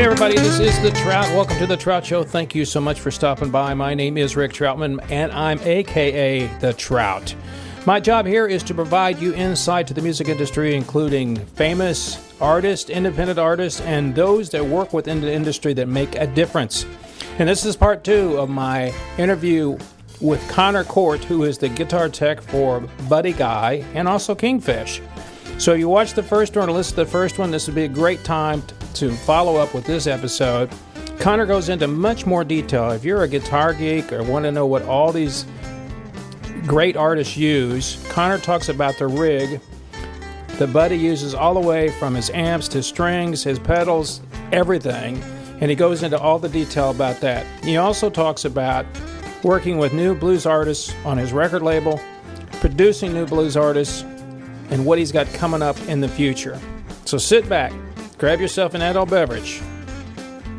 Hey everybody, this is The Trout. Welcome to The Trout Show. Thank you so much for stopping by. My name is Rick Troutman, and I'm AKA The Trout. My job here is to provide you insight to the music industry, including famous artists, independent artists, and those that work within the industry that make a difference. And this is part 2 of my interview with Connor Korte, who is the guitar tech for Buddy Guy and also Kingfish. So you watch the first one or listen to the first one, this would be a great time to follow up with this episode. Connor goes into much more detail. If you're a guitar geek or want to know what all these great artists use, Connor talks about the rig that Buddy uses all the way from his amps to strings, his pedals, everything. And he goes into all the detail about that. He also talks about working with new blues artists on his record label, producing new blues artists, and what he's got coming up in the future. So sit back, grab yourself an adult beverage,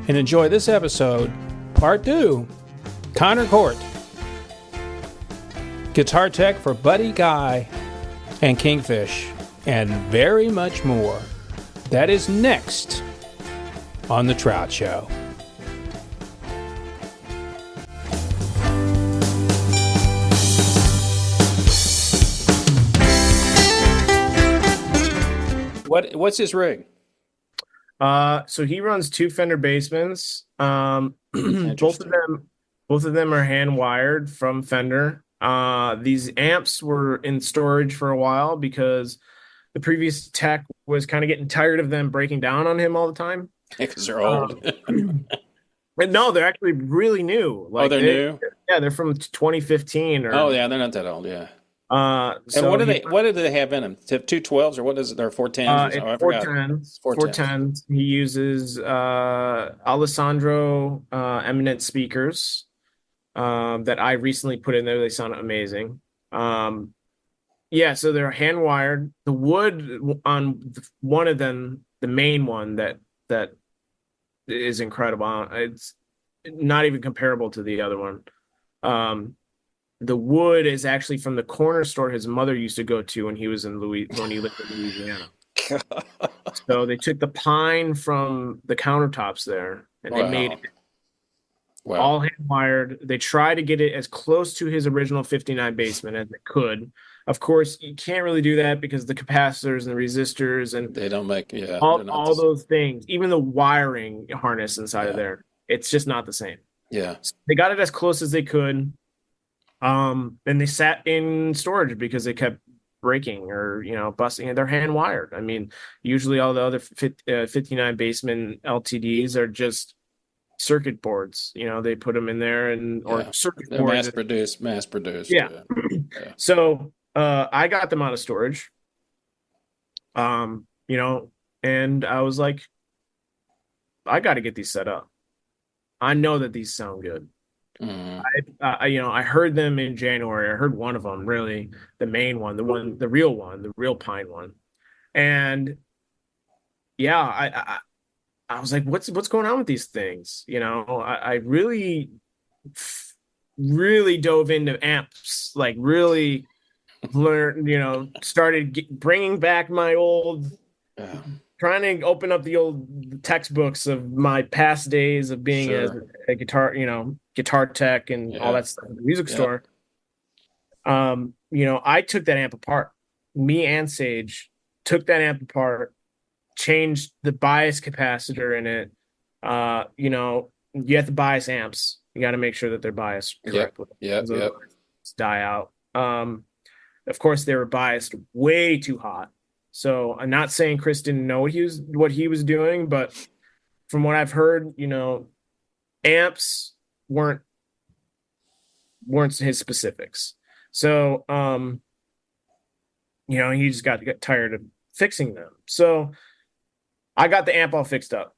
and enjoy this episode, part 2, Connor Korte, guitar tech for Buddy Guy and Kingfish, and very much more. That is next on The Trout Show. What's his rig? So he runs 2 Fender Basements. Both of them are hand wired from Fender. These amps were in storage for a while because the previous tech was kind of getting tired of them breaking down on him all the time. Because they're old. But no, they're actually really new. Like they're new? Yeah, they're from 2015. Oh, yeah, they're not that old, yeah. So and what do they have in them? 212s or what is it? They're 410s? 410s. He uses Alessandro Eminent speakers that I recently put in there. They sound amazing. Yeah, so they're hand wired. The wood on one of them, the main one that is incredible. It's not even comparable to the other one. The wood is actually from the corner store his mother used to go to when he lived in Louisiana. So they took the pine from the countertops there and they made it all hand wired. They tried to get it as close to his original 59 Bassman as they could. Of course, you can't really do that because the capacitors and the resistors and they don't make all those things, even the wiring harness inside of there, it's just not the same. Yeah. So they got it as close as they could. And they sat in storage because they kept breaking or, busting, and they're hand wired. I mean, usually all the other 59 Bassman LTDs are just circuit boards. They put them in there circuit boards. Mass produced. Yeah. So, I got them out of storage, and I was like, I got to get these set up. I know that these sound good. I heard them in January. I heard one of them, really, the main one, the real pine one. And yeah, I was like, what's going on with these things? I really dove into amps, like really learned, started bringing back my old, trying to open up the old textbooks of my past days of being a guitar tech and all that stuff in the music store. I took that amp apart. Me and Sage took that amp apart, changed the bias capacitor in it. You have to bias amps. You got to make sure that they're biased correctly. Die out. Of course, they were biased way too hot. So I'm not saying Chris didn't know what he was doing, but from what I've heard, amps weren't his specifics. So he just got tired of fixing them. So I got the amp all fixed up.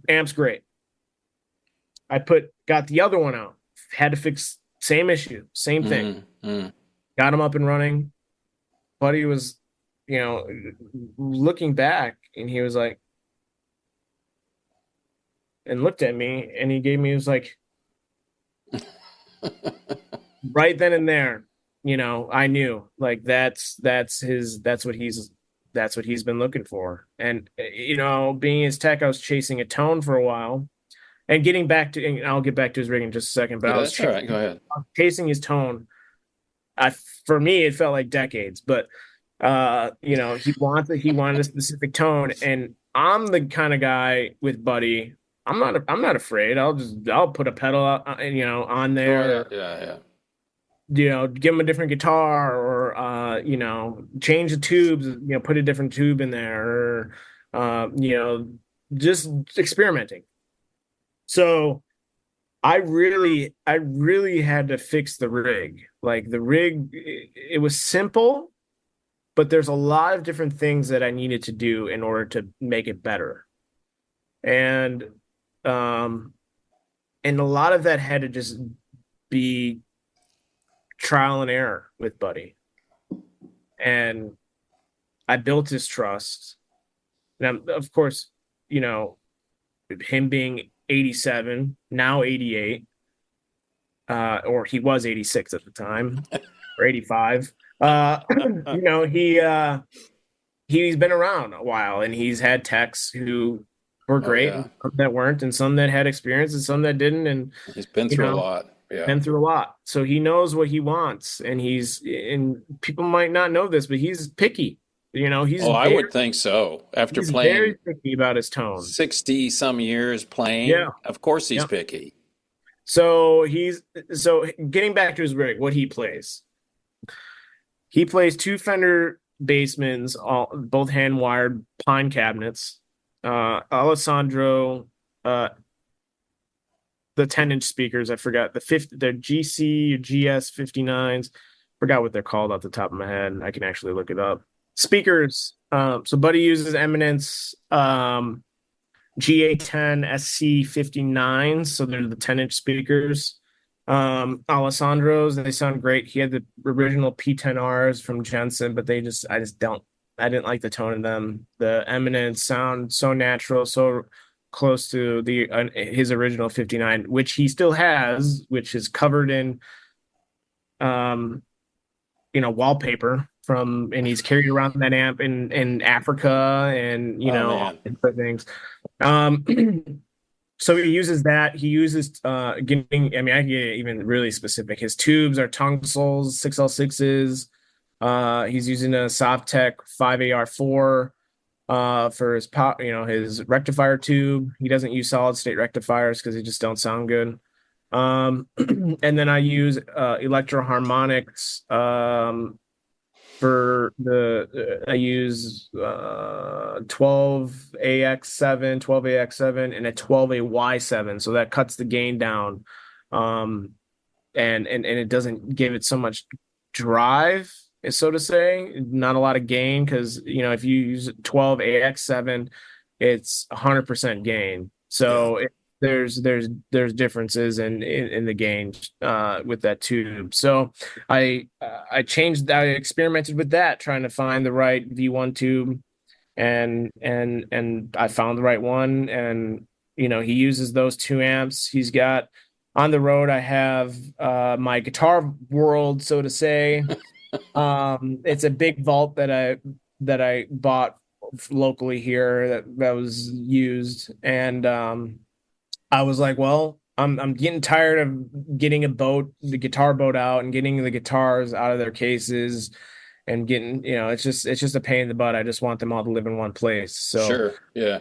Amp's great. Got the other one out. Had to fix same issue, same thing. Got him up and running. Buddy was looking back, and he was like, and looked at me, and he was like, right then and there, I knew, like, that's what he's that's what he's been looking for. And being his tech, I was chasing a tone for a while, and getting back to, and I'll get back to his rig in just a second. But Yeah, that's all right. Go ahead. Chasing his tone. For me, it felt like decades, but he wanted a specific tone, and I'm the kind of guy with Buddy. I'm not afraid. I'll put a pedal out, on there. Yeah. Give him a different guitar, or change the tubes. Put a different tube in there, or just experimenting. So I really had to fix the rig. Like the rig, it was simple, but there's a lot of different things that I needed to do in order to make it better. And a lot of that had to just be trial and error with Buddy. And I built his trust. And of course, him being 87, now 88, or he was 86 at the time, or 85. He's been around a while, and he's had techs who were great, and some that weren't, and some that had experience, and some that didn't. And he's been through a lot. Yeah, been through a lot. So he knows what he wants, and people might not know this, but he's picky. I would think so. After playing very picky about his tone, 60 some years playing, of course he's picky. So getting back to his rig, what he plays. He plays 2 Fender Bassmans, both hand wired pine cabinets. Alessandro, the 10-inch speakers. I forgot they're GC or GS 59s. Forgot what they're called off the top of my head. I can actually look it up. Speakers. So Buddy uses Eminence GA10 SC 59s. So they're the 10-inch speakers. Alessandro's, they sound great. He had the original P10Rs from Jensen, but I didn't like the tone of them. The Eminence sound so natural, so close to his original 59, which he still has, which is covered in wallpaper and he's carried around that amp in Africa and things. So he uses that. He uses I can get even really specific. His tubes are Tungsols 6L6s. He's using a Softtech 5AR4 for his his rectifier tube. He doesn't use solid state rectifiers because they just don't sound good. And then I use Electro Harmonics I use 12AX7 and a 12AY7, so that cuts the gain down, and it doesn't give it so much drive, so to say, not a lot of gain, because if you use 12AX7, it's 100% gain. So there's differences in the gain with that tube. So I experimented with that, trying to find the right V1 tube, and I found the right one. And he uses those 2 amps. He's got on the road. I have my Guitar World, so to say. It's a big vault that I bought locally here that was used, and I was like, well, I'm getting tired of getting the guitar boat out and getting the guitars out of their cases and getting, it's just a pain in the butt. I just want them all to live in one place. So sure, yeah.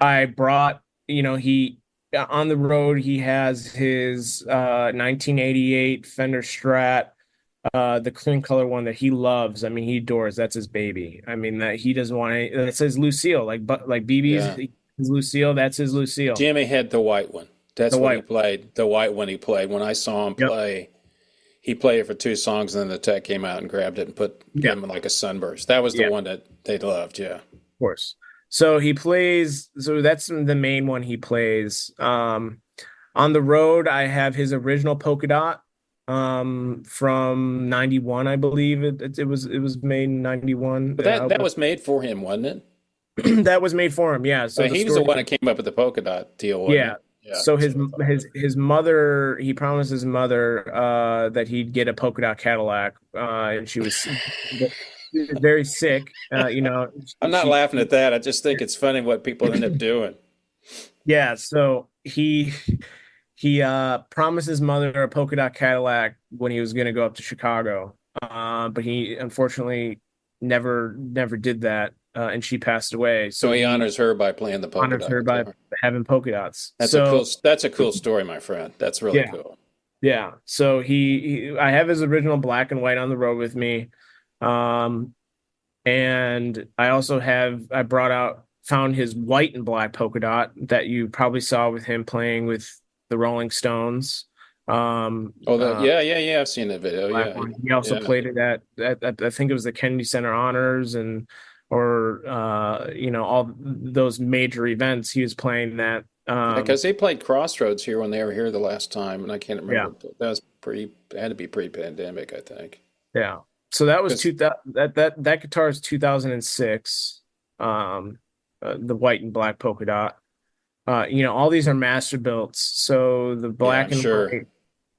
I brought, he on the road, he has his 1988 Fender Strat, the cream color one that he loves. I mean, he adores. That's his baby. I mean, that he doesn't want any. It says Lucille, like BB's. Yeah. His Lucille, that's his Lucille. Jimmy had the white one. That's what he played. The white one he played. When I saw him play, he played it for 2 songs, and then the tech came out and grabbed it and gave him like a sunburst. That was the one that they loved, yeah. Of course. So he plays, so that's the main one he plays. On the road, I have his original polka dot from 91, I believe. It was made in 91. But that was made for him, wasn't it? That was made for him, yeah. So he was the one that came up with the polka dot deal. Yeah. So his mother, he promised his mother that he'd get a polka dot Cadillac, and she was very sick. I'm not laughing at that. I just think it's funny what people end up doing. Yeah, so he promised his mother a polka dot Cadillac when he was going to go up to Chicago, but he unfortunately never did that, and she passed away. So he honors her by playing the polka honors dot her by guitar. having polka dots. That's a cool story, my friend. That's really cool. Yeah. So I have his original black and white on the road with me, and I also found his white and black polka dot that you probably saw with him playing with the Rolling Stones. I've seen the video. Yeah, he also played it at I think it was the Kennedy Center Honors all those major events. He was playing that because they played Crossroads here when they were here the last time, and I can't remember. Yeah. That was had to be pre-pandemic, I think. Yeah. So that was that guitar is 2006. The white and black polka dot. All these are master builds. So the black white,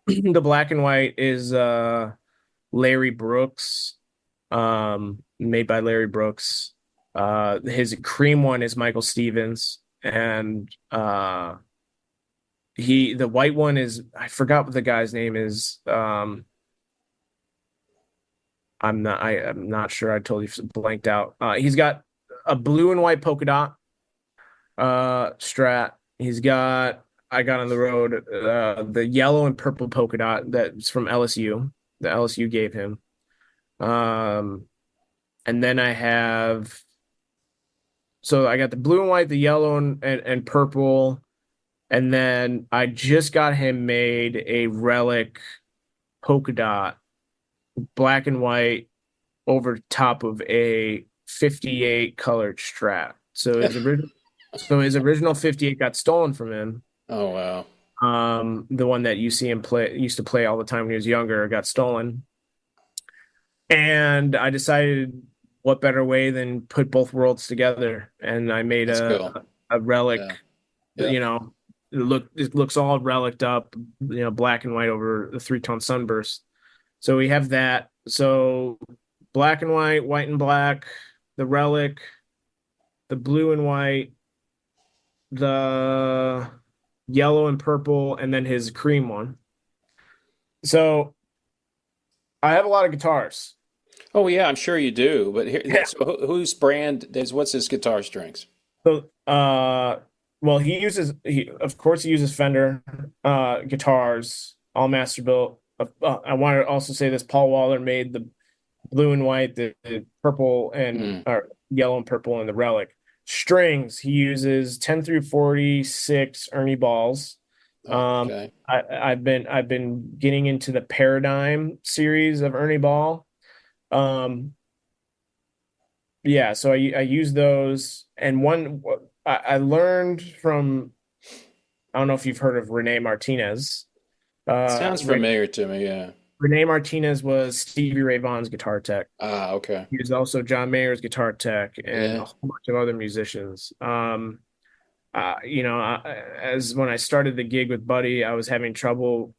the black and white is Larry Brooks, made by Larry Brooks. His cream one is Michael Stevens, and the white one is, I forgot what the guy's name is. I'm not sure. I totally blanked out. He's got a blue and white polka dot Strat. I got on the road the yellow and purple polka dot that's from LSU. The LSU gave him. And then I got the blue and white, the yellow and purple, and then I just got him made a relic polka dot, black and white, over top of a 58 colored Strat. So his original 58 got stolen from him. Oh wow. The one that you see him used to play all the time when he was younger got stolen. And I decided what better way than put both worlds together, and I made a relic. Yeah. It looks all reliced up, black and white over the 3-tone sunburst. So we have that. So black and white, white and black, the relic, the blue and white, the yellow and purple, and then his cream one. So I have a lot of guitars. Oh yeah, I'm sure you do. But so whose brand is? What's his guitar strings? So, well, he uses Fender guitars, all master built. I want to also say this: Paul Waller made the blue and white, the purple and or yellow and purple, and the relic. Strings, he uses 10 through 46 Ernie balls. Okay. I've been getting into the Paradigm series of Ernie Ball. So I use those, and one I learned from, I don't know if you've heard of Renee Martinez. Sounds familiar to me, yeah. Renee Martinez was Stevie Ray Vaughan's guitar tech. Ah, okay. He was also John Mayer's guitar tech and a whole bunch of other musicians. As when I started the gig with Buddy, I was having trouble,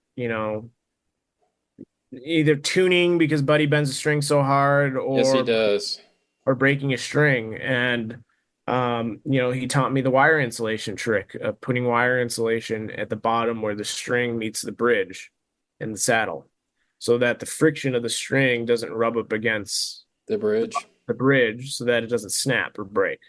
either tuning because Buddy bends the string so hard, or yes, he does, or breaking a string. And he taught me the wire insulation trick of putting wire insulation at the bottom where the string meets the bridge in the saddle, so that the friction of the string doesn't rub up against the bridge, so that it doesn't snap or break.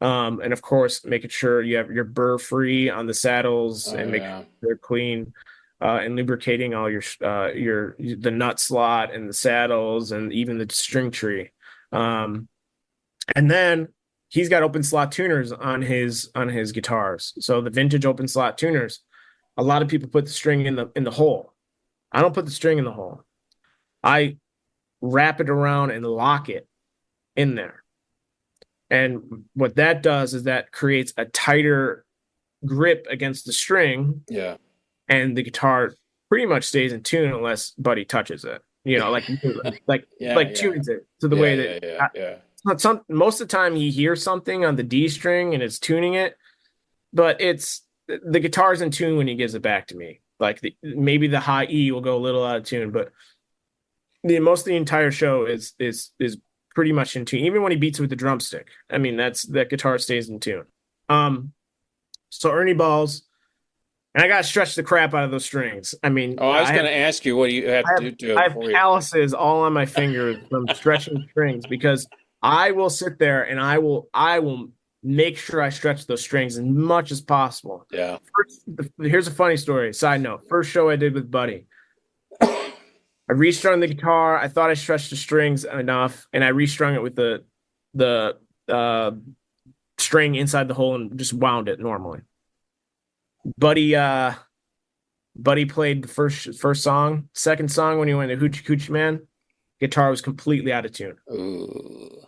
And of course, making sure you have your burr free on the saddles and make sure they're clean, and lubricating all the nut slot and the saddles and even the string tree. And then he's got open slot tuners on his guitars. So the vintage open slot tuners, a lot of people put the string in the hole. I don't put the string in the hole. I wrap it around and lock it in there. And what that does is that creates a tighter grip against the string. Yeah. And the guitar pretty much stays in tune unless Buddy touches it. Tunes it to the way that most of the time he hears something on the D string and it's tuning it, but the guitar's in tune when he gives it back to me. Like maybe the high E will go a little out of tune, but most of the entire show is pretty much in tune. Even when he beats with the drumstick, I mean, that guitar stays in tune. So Ernie balls, and I got to stretch the crap out of those strings. I mean, I was going to ask you, what do you have to do? I have calluses all on my fingers from stretching strings, because I will sit there and I will make sure I stretch those strings as much as possible. Yeah. Here's a funny story. Side note: first show I did with Buddy, I restrung the guitar. I thought I stretched the strings enough, and I restrung it with the string inside the hole and just wound it normally. Buddy played the first song. Second song, when he went to Hoochie Coochie Man, guitar was completely out of tune. Ooh.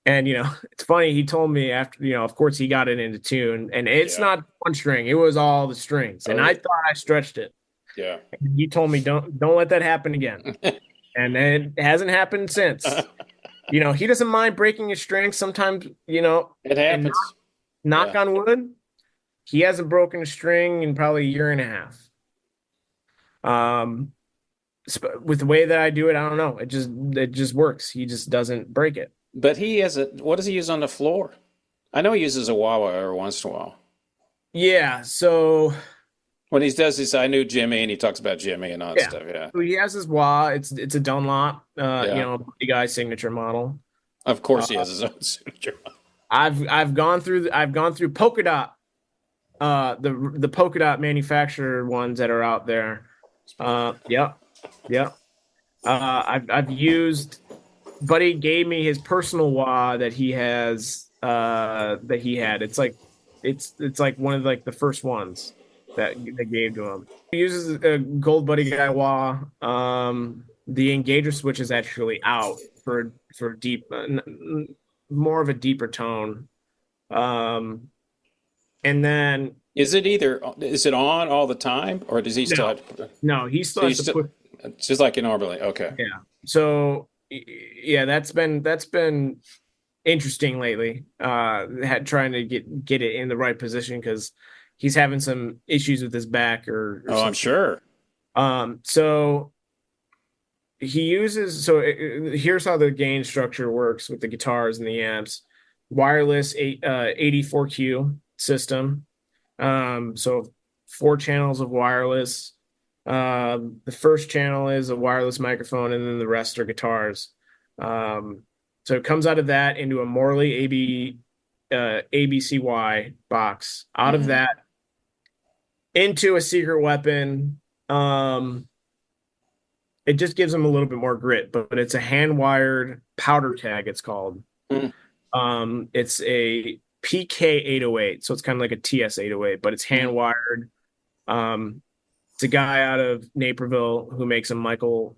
And it's funny. He told me after, of course he got it into tune, and it's not one string; it was all the strings. And I thought I stretched it. Yeah. And he told me, don't let that happen again. And it hasn't happened since. He doesn't mind breaking his strings sometimes. It happens. Knock on wood. He hasn't broken a string in probably a year and a half. With the way that I do it, I don't know. It just works. He just doesn't break it. But he has what does he use on the floor? I know he uses a wah-wah every once in a while. Yeah, so when he does this, I knew Jimmy, and he talks about Jimmy and all that stuff. Yeah, so he has his wah. It's a Dunlop, Buddy Guy signature model. Of course, he has his own signature model. I've gone through polka dot, the polka dot manufacturer ones that are out there. Yep. I've used. Buddy gave me his personal wah that he has. That he had. It's like one of the first ones that they gave to him. He uses a gold Buddy Guy wah. The engager switch is actually out for deep, more of a deeper tone. And then is it on all the time, or does he still? No, he still has to put. It's just like normally. Okay. Yeah. So that's been interesting lately. Trying to get it in the right position, because he's having some issues with his back or I'm sure. So he uses, here's how the gain structure works with the guitars and the amps. Wireless 84Q system. So 4 channels of wireless. The first channel is a wireless microphone, and then the rest are guitars. So it comes out of that into a Morley ABCY box. Out of that into a secret weapon. It just gives them a little bit more grit, but it's a hand-wired powder tag, it's called. It's a PK808, so it's kind of like a TS808, but it's hand-wired. It's a guy out of Naperville who makes a Michael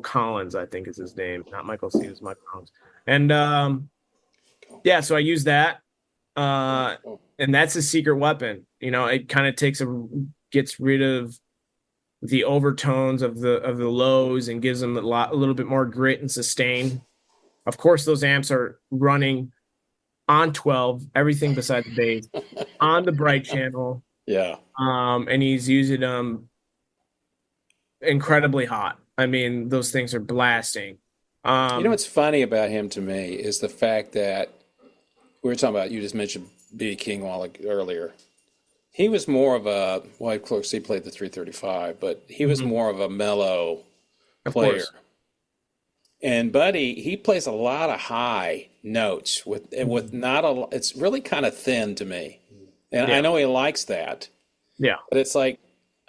Collins, I think is his name. Not Michael C, it's Michael Collins. And so I use that. And that's a secret weapon. It kind of gets rid of the overtones of the lows and gives them a little bit more grit and sustain. Of course, those amps are running on 12, everything besides the bass, on the bright channel. Yeah. And he's using them incredibly hot. I mean, those things are blasting. What's funny about him to me is the fact that we were talking about, you just mentioned B. King earlier. He was more of of course, he played the 335, but he was more of a mellow player. And Buddy, he plays a lot of high notes with not a. It's really kind of thin to me, and I know he likes that. Yeah, but it's like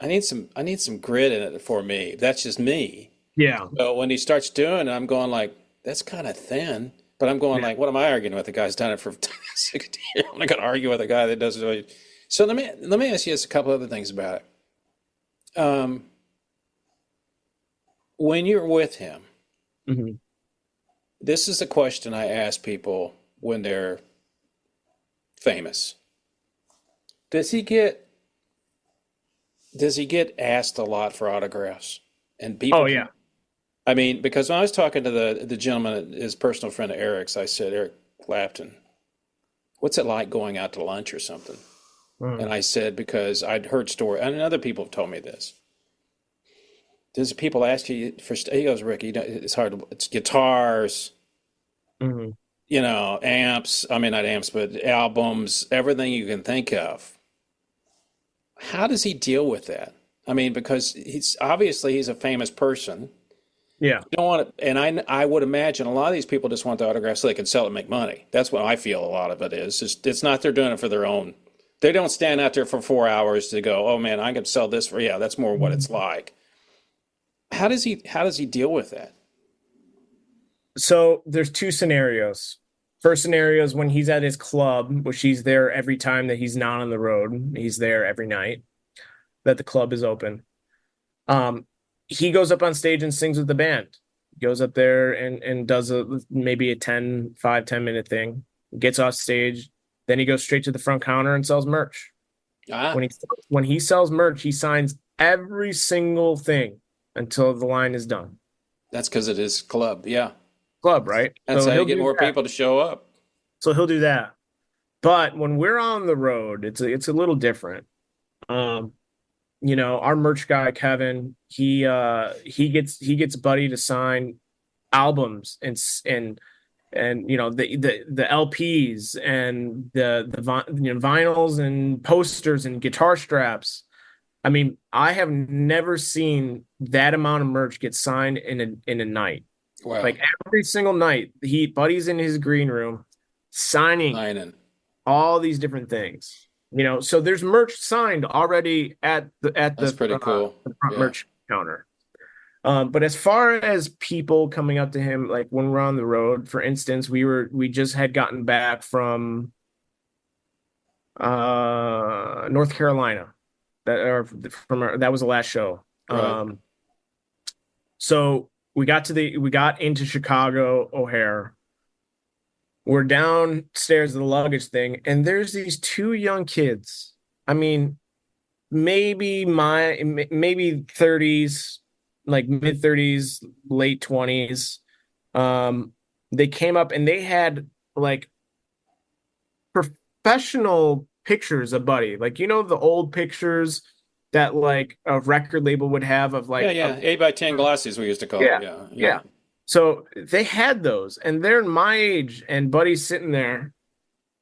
I need some grit in it for me. That's just me. Yeah. But when he starts doing it, I'm going like, that's kind of thin. But I'm going like, what am I arguing with? The guy's done it for 60 years. I'm not going to argue with a guy that doesn't really. So let me ask you just a couple other things about it. When you're with him, this is a question I ask people when they're famous. Does he get asked a lot for autographs? And people? Oh yeah. I mean, because when I was talking to the gentleman, his personal friend of Eric's, I said, Eric Clapton, what's it like going out to lunch or something? And I said, because I'd heard stories, and other people have told me this. does people ask you for? He goes, Rick, it's hard. It's guitars, Mhm. amps. I mean, not amps, but albums, everything you can think of. How does he deal with that? I mean, because he's a famous person. Yeah. You don't want to, and I would imagine a lot of these people just want the autograph so they can sell it and make money. That's what I feel a lot of it is. It's not they're doing it for their own. They don't stand out there for 4 hours to go, oh man, I could sell this for, yeah, that's more what it's like. How does he deal with that? So there's two scenarios. First scenario is when he's at his club, which he's there every time that he's not on the road. He's there every night that the club is open. He goes up on stage and sings with the band. Goes up there and does maybe a 5-10 minute thing. Gets off stage. Then he goes straight to the front counter and sells merch. When he sells merch, he signs every single thing until the line is done. That's because it is club, yeah. Club, right? That's how you get more people to show up. So he'll do that. But when we're on the road, it's a little different. Our merch guy Kevin, he gets Buddy to sign albums and the LPs and the vinyls and posters and guitar straps. I mean, I have never seen that amount of merch get signed in a night. Wow. Like every single night, Buddy's in his green room signing all these different things. So there's merch signed already at the pretty cool. The front merch counter. But as far as people coming up to him, like when we're on the road, for instance, we just had gotten back from North Carolina. That was the last show. Right. So we got into Chicago O'Hare. We're downstairs of the luggage thing, and there's these two young kids. I mean, maybe 30s, like mid 30s, late 20s. They came up and they had like professional pictures of Buddy, like the old pictures that like a record label would have of like 8x10 glasses we used to call it. Yeah. So they had those, and they're my age, and Buddy's sitting there.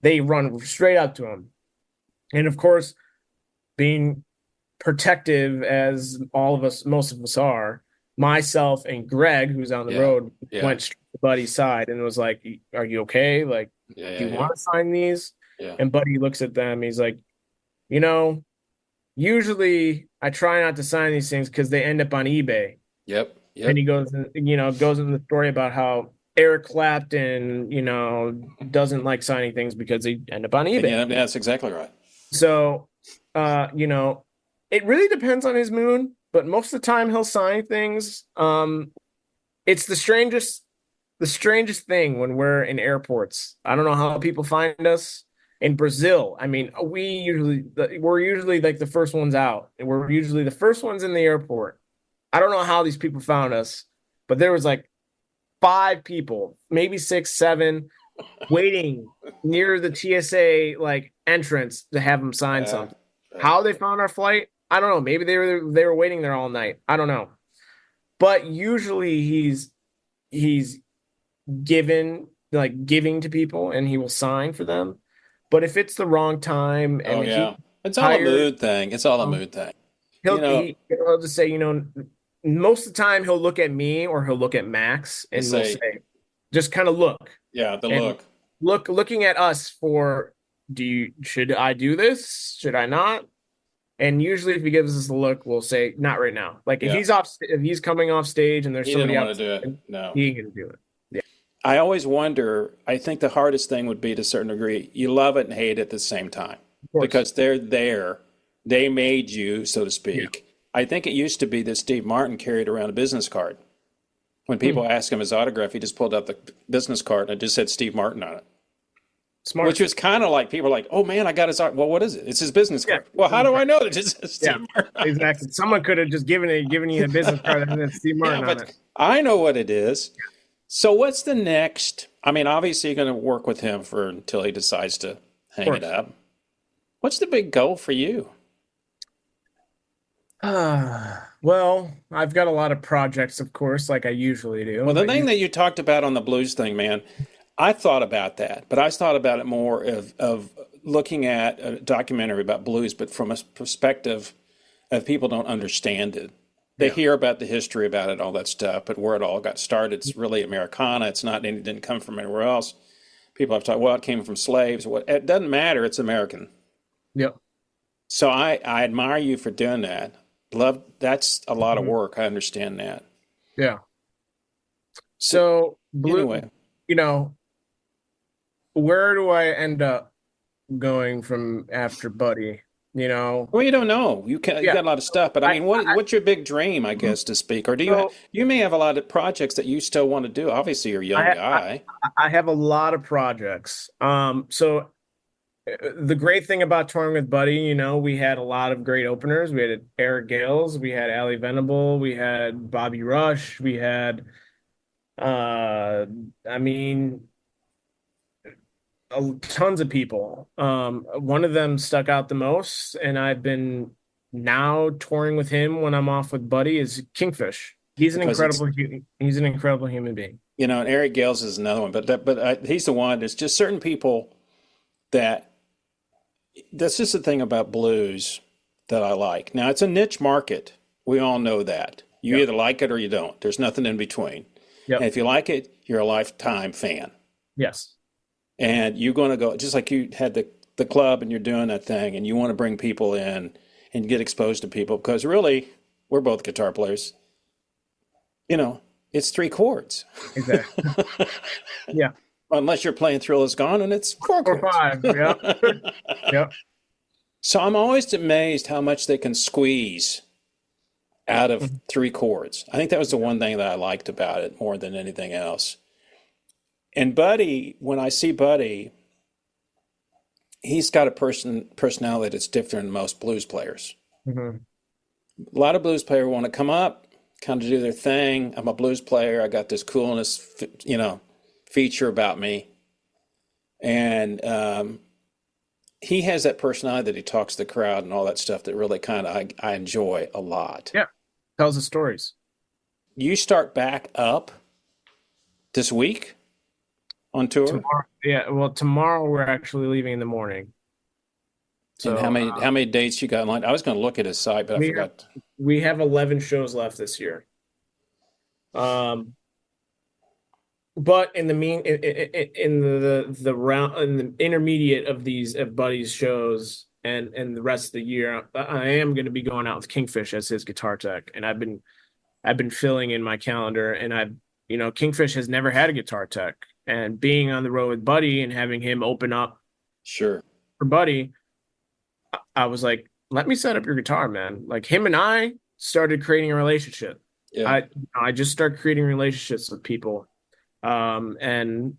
They run straight up to him, and of course, being protective as most of us are, myself and Greg, who's on the road, went straight to Buddy's side and was like, "Are you okay? Like, do you want to sign these?" Yeah. And Buddy looks at them. He's like, usually I try not to sign these things because they end up on eBay. Yep. And he goes into the story about how Eric Clapton, doesn't like signing things because they end up on eBay. Yeah, that's exactly right. So, it really depends on his mood, but most of the time he'll sign things. It's the strangest thing when we're in airports. I don't know how people find us. In Brazil, I mean, we're usually like the first ones out, and we're usually the first ones in the airport. I don't know how these people found us, but there was like 5 people, maybe 6, 7, waiting near the TSA like entrance to have them sign something. How they found our flight, I don't know. Maybe they were waiting there all night. I don't know. But usually he's giving to people, and he will sign for them. But if it's the wrong time, and it's all a mood thing. It's all a mood thing. He'll just say, most of the time he'll look at me or he'll look at Max and we'll say, just kind of look. Yeah, looking at us for, should I do this? Should I not? And usually if he gives us a look, we'll say, not right now. Like if he's coming off stage and there's somebody else, he ain't gonna do it. I always wonder, I think the hardest thing would be to a certain degree, you love it and hate it at the same time. Because they're there. They made you, so to speak. Yeah. I think it used to be that Steve Martin carried around a business card. When people asked him his autograph, he just pulled out the business card and it just said Steve Martin on it. Smart. Which was kind of like, people are like, oh man, I got his art. Well, what is it? It's his business card. Well, how do I know that it's Steve Martin? Exactly. Someone could have just given you a business card and then Steve Martin on it. I know what it is. So what's the next? I mean, obviously you're going to work with him until he decides to hang it up. What's the big goal for you? Well, I've got a lot of projects, of course, like I usually do. Well, the thing that you talked about on the blues thing, man, I thought about that, but I thought about it more of looking at a documentary about blues, but from a perspective of people don't understand it. They Yeah. hear about the history about it, all that stuff, but where it all got started, it's really Americana. It's not, it didn't come from anywhere else. People have talked, well, it came from slaves. What, it doesn't matter. It's American. Yep. So I admire you for doing that. Love, that's a lot of work. I understand that. Yeah. So, Anyway, you know, where do I end up going from after Buddy? You know, well, you don't know. You got a lot of stuff, but I mean, what's your big dream, I guess, to speak? Or do you so you may have a lot of projects that you still want to do. Obviously, you're a young guy. I have a lot of projects. So the great thing about touring with Buddy, you know, we had a lot of great openers. We had Eric Gales, we had Ali Venable, we had Bobby Rush, we had I mean tons of people. One of them stuck out the most, and I've been now touring with him when I'm off with Buddy is Kingfish. He's an he's an incredible human being. You know, and Eric Gales is another one, but he's the one. There's just certain people that that's just the thing about blues that I like. Now, it's a niche market. We all know that. You either like it or you don't. There's nothing in between. Yep. And if you like it, you're a lifetime fan. Yes. And you're going to go, just like you had the club and you're doing that thing, and you want to bring people in and get exposed to people, because really, we're both guitar players. You know, it's 3 chords. Exactly. Yeah. Unless you're playing Thrill Is Gone and it's 4 chords. Or 5. Yep. Yep. So I'm always amazed how much they can squeeze out of 3 chords. I think that was the one thing that I liked about it more than anything else. And Buddy, when I see Buddy, he's got a personality that's different than most blues players. Mm-hmm. A lot of blues players want to come up, kind of do their thing. I'm a blues player. I got this coolness, feature about me. And he has that personality that he talks to the crowd and all that stuff that really kind of I enjoy a lot. Yeah. Tells the stories. You start back up this week on tour? Tomorrow, yeah. Well, tomorrow we're actually leaving in the morning. So and how many dates you got in line? I was going to look at his site, but I forgot. We have 11 shows left this year. But in the in the round in the intermediate of these of Buddy's shows and the rest of the year, I am going to be going out with Kingfish as his guitar tech, and I've been filling in my calendar, and Kingfish has never had a guitar tech, and being on the road with Buddy and having him open up Sure. for Buddy, I was like, let me set up your guitar, man. Like, him and I started creating a relationship. Yeah. I just started creating relationships with people. And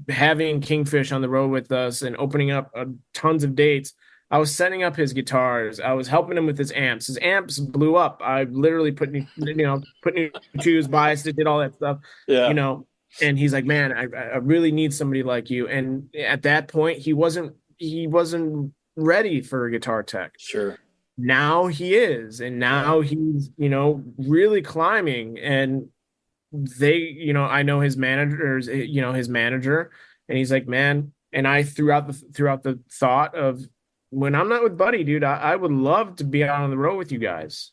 having Kingfish on the road with us and opening up tons of dates. I was setting up his guitars. I was helping him with his amps. His amps blew up. I literally put new tubes, biased it, did all that stuff. Yeah. And he's like, man, I really need somebody like you. And at that point, he wasn't ready for a guitar tech. Sure. Now he is, and now he's really climbing. And I know his manager, and he's like, man. And I throughout the thought of, when I'm not with Buddy, dude, I would love to be out on the road with you guys.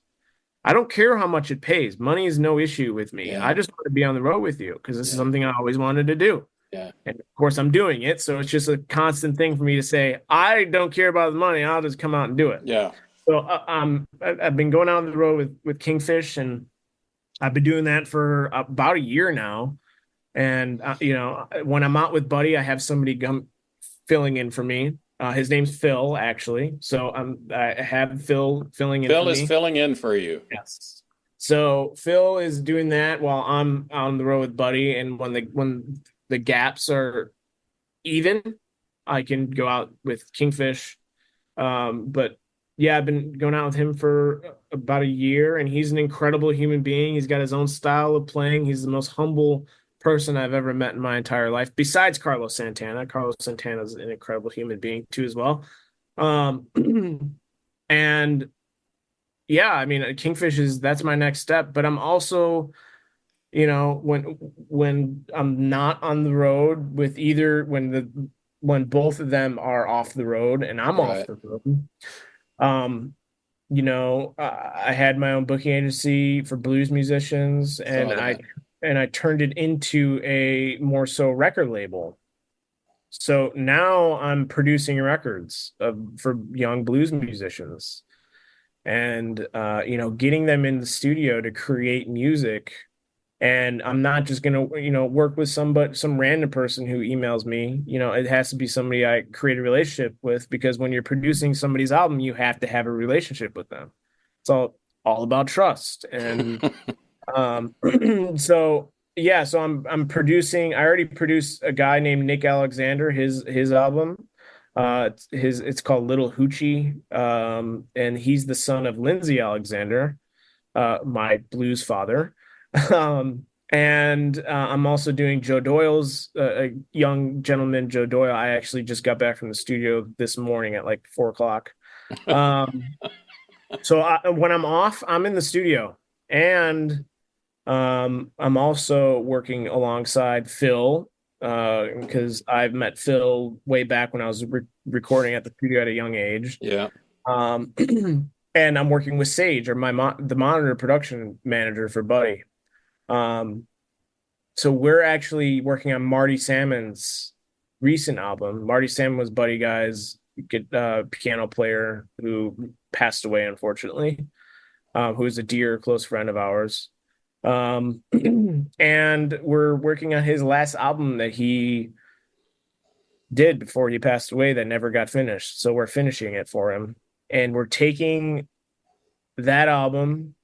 I don't care how much it pays. Money is no issue with me. Yeah. I just want to be on the road with you because this is something I always wanted to do. Yeah. And of course I'm doing it. So it's just a constant thing for me to say, I don't care about the money. I'll just come out and do it. Yeah. So I've been going out on the road with Kingfish, and I've been doing that for about a year now. And, when I'm out with Buddy, I have somebody filling in for me. His name's Phil, actually. So I have Phil filling in for me. Phil is filling in for you. Yes. So Phil is doing that while I'm on the road with Buddy. And when the gaps are even, I can go out with Kingfish. But yeah, I've been going out with him for about a year, and he's an incredible human being. He's got his own style of playing. He's the most humble person I've ever met in my entire life, besides Carlos Santana. Carlos Santana is an incredible human being too, as well. And yeah, I mean, Kingfish that's my next step, but I'm also, when I'm not on the road with when both of them are off the road and I'm off the road, I had my own booking agency for blues musicians, and I turned it into a more so record label. So now I'm producing records for young blues musicians, and getting them in the studio to create music. And I'm not just gonna work with some random person who emails me. It has to be somebody I create a relationship with, because when you're producing somebody's album, you have to have a relationship with them. It's all about trust. And so I'm producing. I already produced a guy named Nick Alexander, his album. It's called Little Hoochie, and he's the son of Lindsay Alexander, my blues father. And I'm also doing Joe Doyle's, a young gentleman, Joe Doyle. I actually just got back from the studio this morning at like 4:00. So when I'm off, I'm in the studio, and I'm also working alongside Phil, because I've met Phil way back when I was recording at the studio at a young age. Yeah. And I'm working with Sage, or the monitor production manager for Buddy. So we're actually working on Marty Salmon's recent album. Marty Salmon was Buddy Guy's piano player who passed away, unfortunately, who is a dear close friend of ours. And we're working on his last album that he did before he passed away that never got finished. So we're finishing it for him, and we're taking that album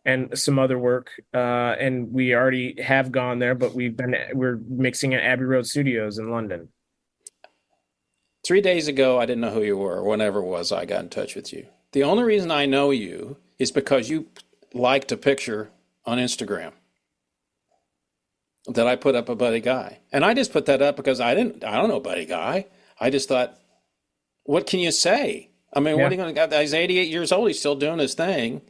and some other work, and we already have gone there, but we're mixing at Abbey Road Studios in London. 3 days ago, I didn't know who you were. Whenever it was, I got in touch with you. The only reason I know you is because you liked a picture on Instagram that I put up of Buddy Guy. And I just put that up because I don't know Buddy Guy. I just thought, what can you say? I mean, What are you going to, he's 88 years old. He's still doing his thing.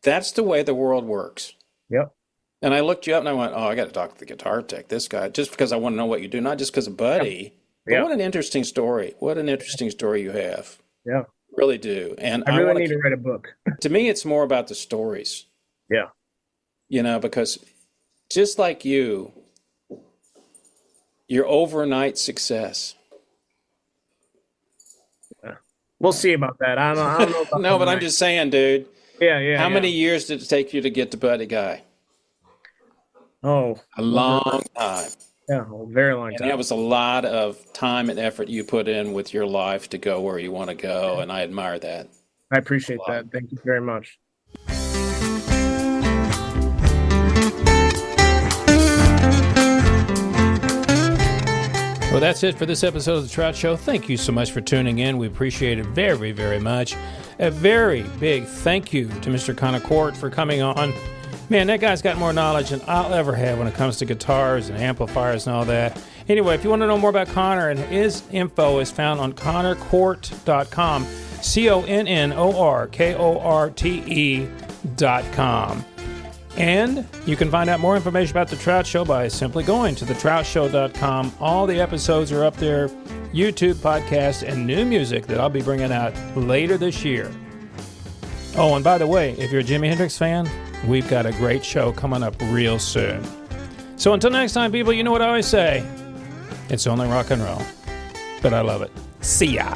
That's the way the world works. Yep. And I looked you up and I went, I got to talk to the guitar tech, this guy, just because I want to know what you do, not just because of Buddy. But what an interesting story. What an interesting story you have. Yeah. Really do. And I really need to write a book. To me, it's more about the stories. Yeah. Because just like your overnight success. Yeah. We'll see about that. I don't know about No, but I'm just saying, dude. Yeah. How many years did it take you to get to Buddy Guy? Oh. A long time. Yeah, a very long time. And that was a lot of time and effort you put in with your life to go where you want to go, and I admire that. I appreciate that. Thank you very much. Well, that's it for this episode of The Trout Show. Thank you so much for tuning in. We appreciate it very, very much. A very big thank you to Mr. Connor Korte for coming on. Man, that guy's got more knowledge than I'll ever have when it comes to guitars and amplifiers and all that. Anyway, if you want to know more about Connor, and his info is found on connorkorte.com, ConnorKorte.com. And you can find out more information about The Trout Show by simply going to thetroutshow.com. All the episodes are up there, YouTube, podcast, and new music that I'll be bringing out later this year. Oh, and by the way, if you're a Jimi Hendrix fan, we've got a great show coming up real soon. So until next time, people, you know what I always say. It's only rock and roll, but I love it. See ya.